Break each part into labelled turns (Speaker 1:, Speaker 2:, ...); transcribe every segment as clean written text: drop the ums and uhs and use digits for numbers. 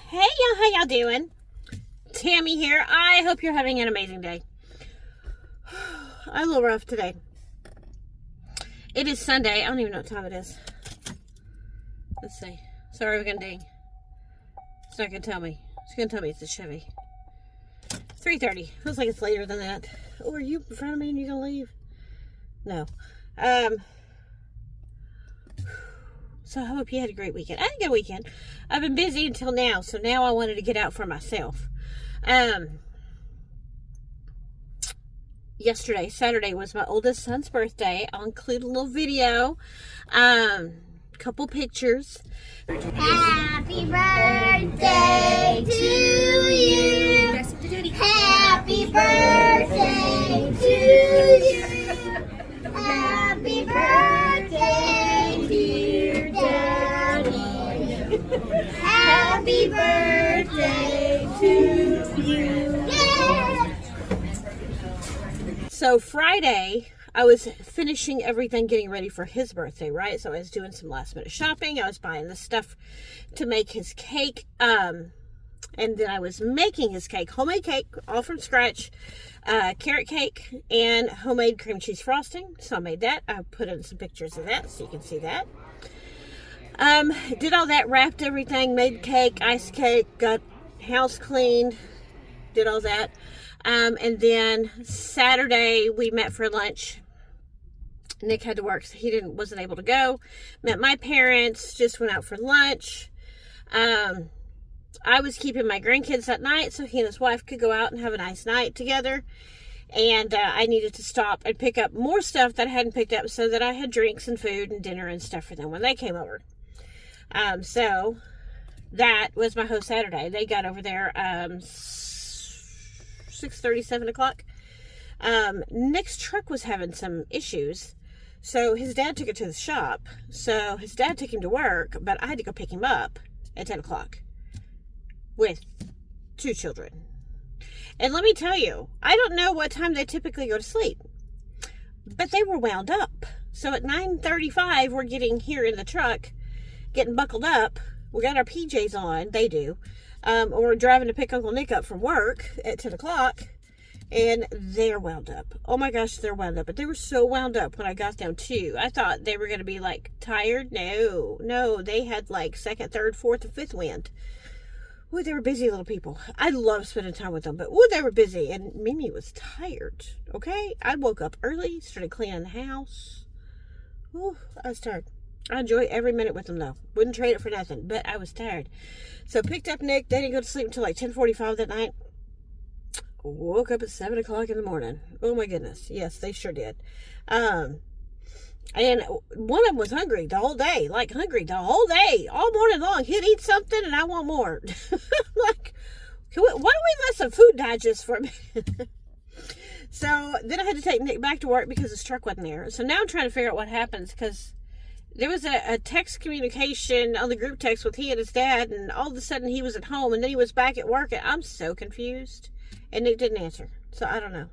Speaker 1: Hey y'all, how y'all doing? Tammy here. I hope you're having an amazing day. I'm a little rough today. It is Sunday. I don't even know what time it is. Let's see. Sorry, we're gonna ding. It's not gonna tell me. It's gonna tell me it's a Chevy. 3:30. Feels like it's later than that. Oh, are you in front of me and you gonna leave? No. So I hope you had a great weekend. I had a good weekend. I've been busy until now, so now I wanted to get out for myself. Yesterday, Saturday, was my oldest son's birthday. I'll include a little video, couple pictures.
Speaker 2: Happy birthday to you. Happy birthday to you. Happy birthday, dear Daddy. Happy birthday to you. Yeah.
Speaker 1: So Friday, I was finishing everything, getting ready for his birthday, right? So I was doing some last minute shopping. I was buying the stuff to make his cake. And then I was making his cake, homemade cake, all from scratch, carrot cake and homemade cream cheese frosting. So I made that. I put in some pictures of that so you can see that. Did all that, wrapped everything, made cake, iced cake, got house cleaned, did all that. And then Saturday we met for lunch. Nick had to work, so he wasn't able to go. Met my parents, just went out for lunch. I was keeping my grandkids that night so he and his wife could go out and have a nice night together. And I needed to stop and pick up more stuff that I hadn't picked up so that I had drinks and food and dinner and stuff for them when they came over. So that was my whole Saturday. They got over there 6:30, 7 o'clock. Nick's truck was having some issues. So his dad took it to the shop. So his dad took him to work, but I had to go pick him up at 10 o'clock. With 2 children. And let me tell you, I don't know what time they typically go to sleep, but they were wound up. So at 9:35, we're getting here in the truck, getting buckled up. We got our PJs on, they do. We're driving to pick Uncle Nick up from work at 10 o'clock, and they're wound up. Oh my gosh, they're wound up. But they were so wound up when I got them too. I thought they were going to be like tired. No, they had like second, third, fourth, and fifth wind. Ooh, they were busy little people. I love spending time with them, but ooh, they were busy. And Mimi was tired, okay? I woke up early, started cleaning the house. Ooh, I was tired. I enjoy every minute with them, though. Wouldn't trade it for nothing, but I was tired. So picked up Nick. They didn't go to sleep until like 10:45 that night. Woke up at 7 o'clock in the morning. Oh, my goodness. Yes, they sure did. And one of them was hungry the whole day. Like, hungry the whole day. All morning long. He'd eat something, and I want more. Like, why don't we let some food digest for a minute? So, then I had to take Nick back to work because his truck wasn't there. So, now I'm trying to figure out what happens, because there was a text communication on the group text with he and his dad, and all of a sudden he was at home, and then he was back at work, and I'm so confused. And Nick didn't answer. So, I don't know.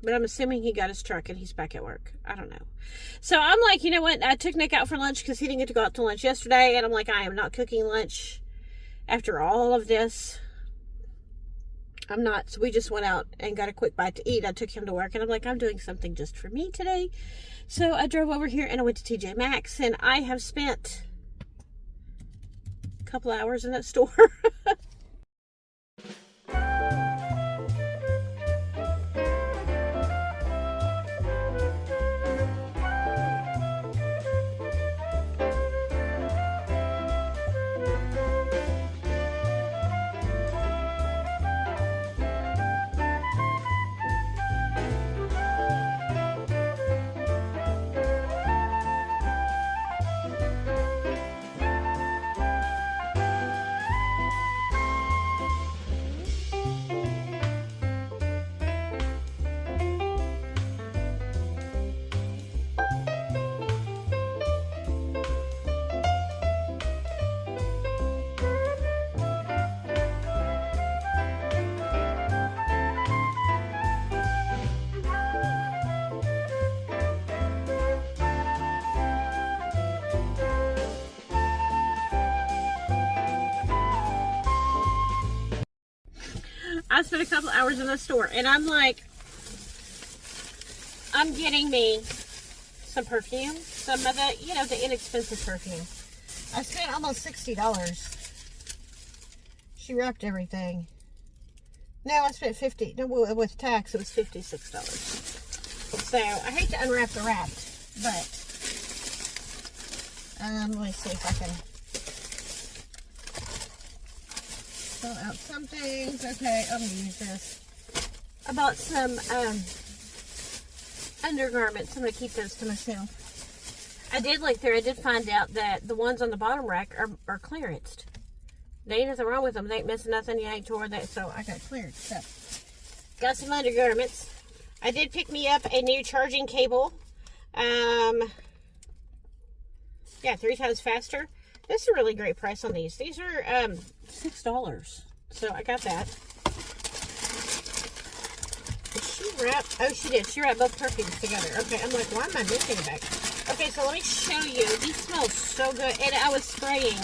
Speaker 1: But I'm assuming he got his truck and he's back at work. I don't know. So I'm like, you know what? I took Nick out for lunch because he didn't get to go out to lunch yesterday. And I'm like, I am not cooking lunch after all of this. I'm not. So we just went out and got a quick bite to eat. I took him to work and I'm like, I'm doing something just for me today. So I drove over here and I went to TJ Maxx, and I have spent a couple hours in that store. I spent a couple hours in the store, and I'm like, I'm getting me some perfume, some of the, you know, the inexpensive perfume. I spent almost $60. She wrapped everything. No, I spent $50. No, with tax, it was $56. So I hate to unwrap the wrapped, but let me see if I can pull out some things. Okay, I'm gonna use this. I bought some undergarments. I'm gonna keep those to myself. I did look through. I did find out that the ones on the bottom rack are clearanced. There ain't nothing wrong with them. They ain't missing nothing. You ain't tore that. So I got clearance. So got some undergarments. I did pick me up a new charging cable. Yeah, 3 times faster. This is a really great price on these. These are $6. So I got that. Did she wrap? Oh, she did. She wrapped both perfumes together. Okay, I'm like, why am I missing a bag? Okay, so let me show you. These smell so good. And I was spraying.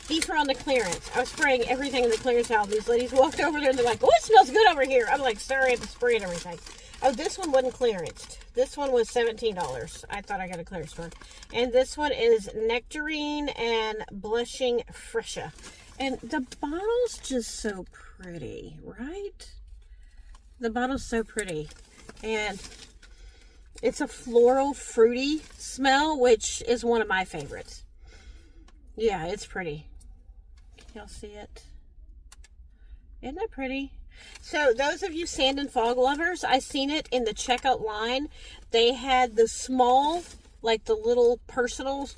Speaker 1: These were on the clearance. I was spraying everything in the clearance aisle. These ladies walked over there and they're like, oh, it smells good over here. I'm like, sorry, I have to spray and everything. Oh, this one wasn't clearanced. This one was $17. I thought I got a clearance one. And this one is Nectarine and Blushing Fresha. And the bottle's just so pretty, right? The bottle's so pretty. And it's a floral, fruity smell, which is one of my favorites. Yeah, it's pretty. Can y'all see it? Isn't that pretty? So those of you sand and fog lovers, I seen it in the checkout line. They had the small, like the little personal,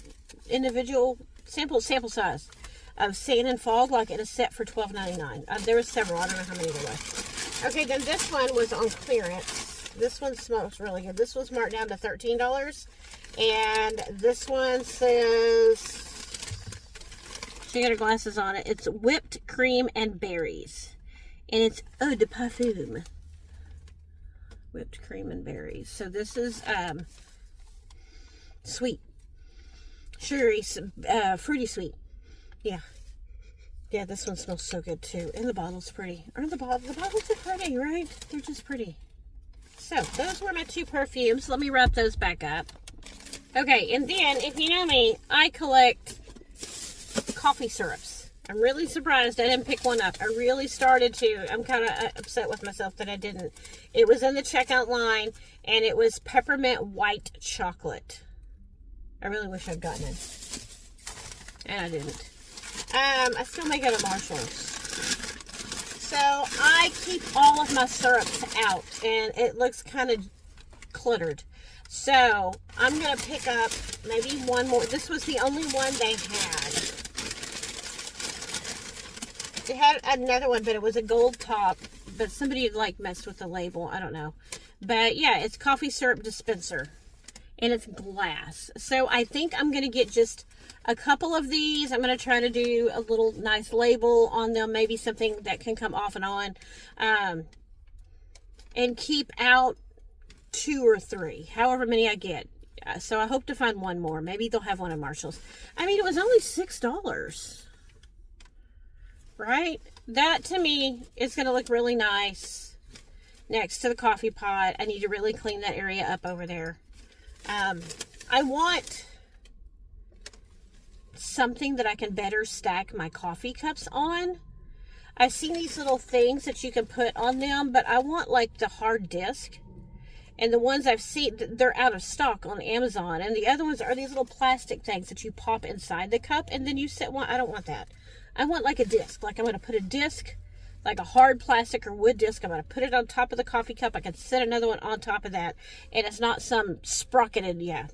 Speaker 1: individual sample size of sand and fog, like in a set for $12.99. There was several. I don't know how many there was. Okay, then this one was on clearance. This one smells really good. This was marked down to $13. And this one says, she got her glasses on it. It's whipped cream and berries. And it's eau de parfum. Whipped cream and berries. So this is sweet. Sugary, fruity sweet. Yeah. Yeah, this one smells so good too. And the bottle's pretty. Aren't the bottles are pretty, right? They're just pretty. So, those were my 2 perfumes. Let me wrap those back up. Okay, and then, if you know me, I collect coffee syrups. I'm really surprised I didn't pick one up. I really started to. I'm kind of upset with myself that I didn't. It was in the checkout line, and it was peppermint white chocolate. I really wish I'd gotten it. And I didn't. I still may go to Marshall's. So, I keep all of my syrups out, and it looks kind of cluttered. So, I'm going to pick up maybe one more. This was the only one they had. They had another one, but it was a gold top. But somebody like messed with the label. I don't know. But yeah, it's coffee syrup dispenser. And it's glass. So I think I'm going to get just a couple of these. I'm going to try to do a little nice label on them. Maybe something that can come off and on. And keep out 2 or 3. However many I get. So I hope to find one more. Maybe they'll have one at Marshall's. I mean, it was only $6. Right? That, to me, is going to look really nice next to the coffee pot. I need to really clean that area up over there. I want something that I can better stack my coffee cups on. I've seen these little things that you can put on them, but I want, like, the hard disc. And the ones I've seen, they're out of stock on Amazon. And the other ones are these little plastic things that you pop inside the cup, and then you set one. I don't want that. I want like a disc. Like I'm going to put a disc, like a hard plastic or wood disc. I'm going to put it on top of the coffee cup. I can set another one on top of that. And it's not some sprocketed, yeah.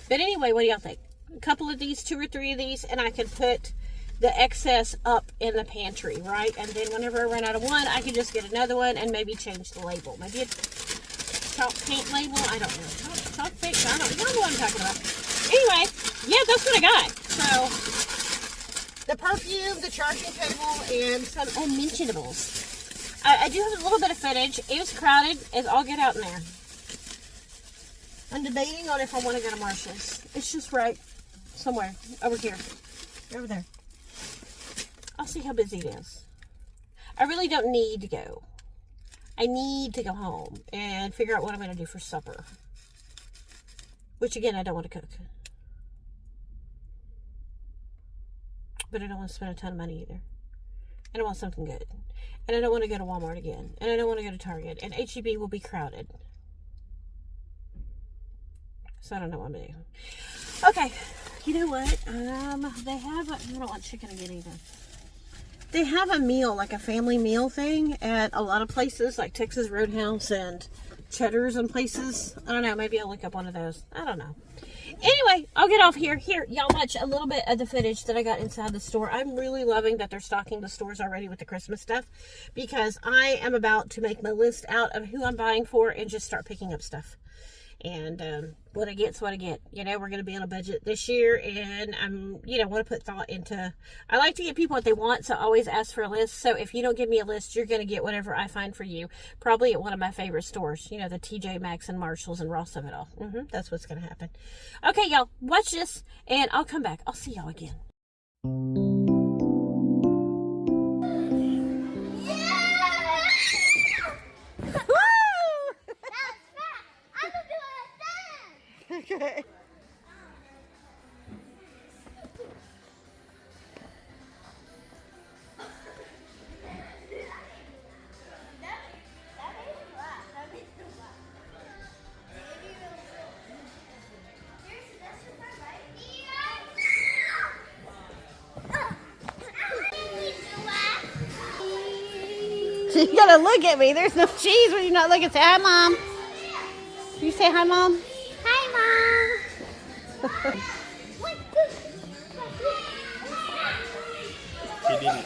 Speaker 1: But anyway, what do y'all think? A couple of these, 2 or 3 of these, and I can put the excess up in the pantry, right? And then whenever I run out of one, I can just get another one and maybe change the label. Maybe a chalk paint label. I don't know. Chalk paint? I don't know. You know what I'm talking about. Anyway, yeah, that's what I got. So, the perfume, the charging cable, and some unmentionables. I do have a little bit of footage. It was crowded. It's all get out in there. I'm debating on if I want to go to Marshall's. It's just right somewhere. Over here. Over there. I'll see how busy it is. I really don't need to go. I need to go home and figure out what I'm going to do for supper. Which, again, I don't want to cook. But I don't want to spend a ton of money either. And I want something good. And I don't want to go to Walmart again. And I don't want to go to Target. And H-E-B will be crowded. So I don't know what I'm going to do. Okay. You know what? They have I don't want chicken again either. They have a meal, like a family meal thing at a lot of places, like Texas Roadhouse and Cheddar's and places. I don't know. Maybe I'll look up one of those. I don't know. Anyway, I'll get off here. Here, y'all watch a little bit of the footage that I got inside the store. I'm really loving that they're stocking the stores already with the Christmas stuff, because I am about to make my list out of who I'm buying for and just start picking up stuff. And what I get's what I get. You know, we're going to be on a budget this year, and I'm, you know, want to put thought into, I like to give people what they want, so I always ask for a list. So if you don't give me a list, you're going to get whatever I find for you, probably at one of my favorite stores, you know, the TJ Maxx and Marshalls and Ross of it all. That's what's going to happen. Okay, y'all, watch this, and I'll come back. I'll see y'all again. Okay. You gotta look at me. There's no cheese when you're not looking. Say hi, Mom. You say hi, Mom.
Speaker 2: Hi, Mom.
Speaker 3: He didn't.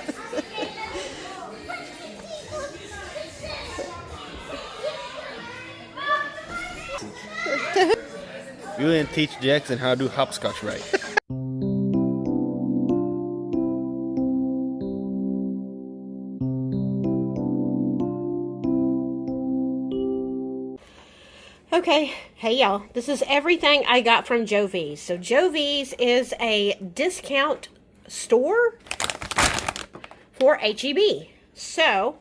Speaker 3: You didn't teach Jackson how to do hopscotch right.
Speaker 1: Okay, hey y'all, this is everything I got from Joev's. So Joev's is a discount store for H-E-B. So,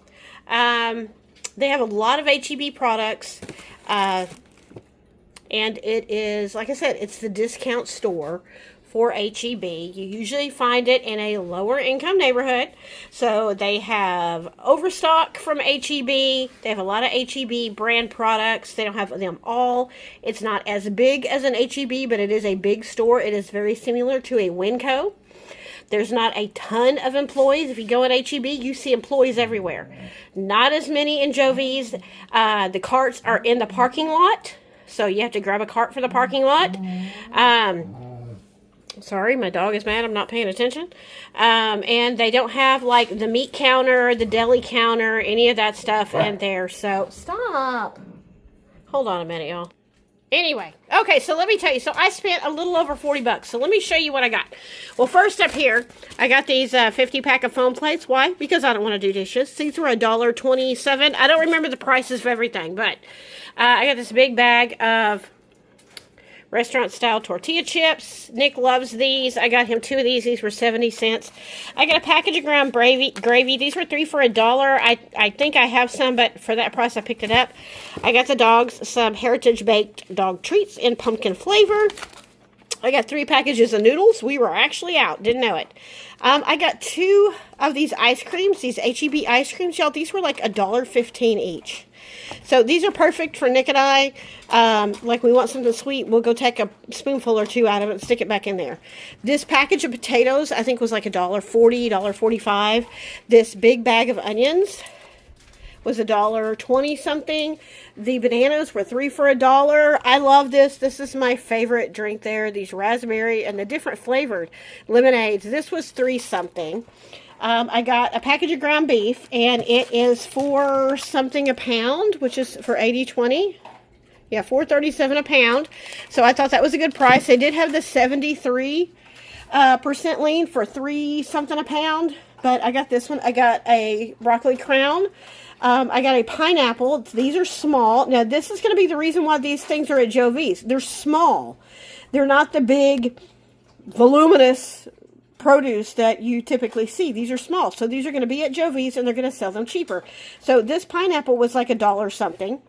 Speaker 1: they have a lot of H-E-B products, and it is, like I said, it's the discount store for H-E-B. You usually find it in a lower income neighborhood. So they have overstock from H-E-B. They have a lot of H-E-B brand products. They don't have them all. It's not as big as an H-E-B, but it is a big store. It is very similar to a Winco. There's not a ton of employees. If you go at H-E-B, you see employees everywhere. Not as many in Joev's. The carts are in the parking lot, so you have to grab a cart for the parking lot. Sorry, my dog is mad. I'm not paying attention. And they don't have, like, the meat counter, the deli counter, any of that stuff in there. So, stop. Hold on a minute, y'all. Anyway, okay, so let me tell you. So, I spent a little over 40 bucks. So, let me show you what I got. Well, first up here, I got these 50-pack of foam plates. Why? Because I don't want to do dishes. These were $1.27. I don't remember the prices of everything, but I got this big bag of restaurant-style tortilla chips. Nick loves these. I got him 2 of these. These were 70 cents. I got a package of ground gravy. These were 3 for $1. I think I have some, but for that price, I picked it up. I got the dogs some Heritage Baked dog treats in pumpkin flavor. I got 3 packages of noodles. We were actually out. Didn't know it. I got 2 of these ice creams, these H-E-B ice creams. Y'all, these were like $1.15 each. So these are perfect for Nick and I. Like we want something sweet, we'll go take a spoonful or 2 out of it and stick it back in there. This package of potatoes, I think, was like $1.40, $1.45. This big bag of onions was $1.20 something. The bananas were 3 for $1. I love this. This is my favorite drink there. These raspberry and the different flavored lemonades. This was 3 something. I got a package of ground beef, and it is $4 something a pound, which is for 80/20. Yeah, $4.37 a pound. So I thought that was a good price. They did have the 73% lean for 3 something a pound, but I got this one. I got a broccoli crown. I got a pineapple. These are small. Now, this is going to be the reason why these things are at Joev's. They're small. They're not the big, voluminous produce that you typically see. These are small. So these are going to be at Joe V's, and they're going to sell them cheaper. So this pineapple was like $1 something.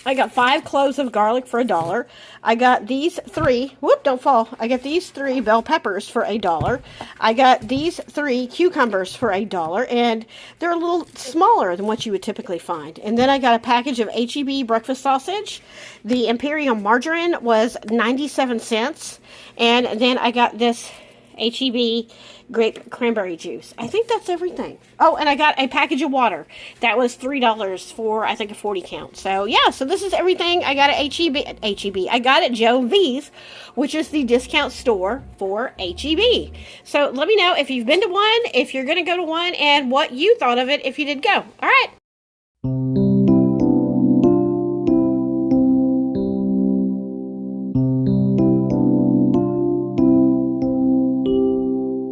Speaker 1: I got 5 cloves of garlic for $1. I got these 3, whoop, don't fall. I got these 3 bell peppers for $1. I got these 3 cucumbers for $1, and they're a little smaller than what you would typically find. And then I got a package of H-E-B breakfast sausage. The Imperial margarine was 97 cents. And then I got this H-E-B grape cranberry juice. I think that's everything. Oh, and I got a package of water. That was $3 for, I think, a 40 count. So, yeah, so this is everything I got at H-E-B. I got at Joe V's, which is the discount store for H-E-B. So, let me know if you've been to one, if you're going to go to one, and what you thought of it if you did go. All right.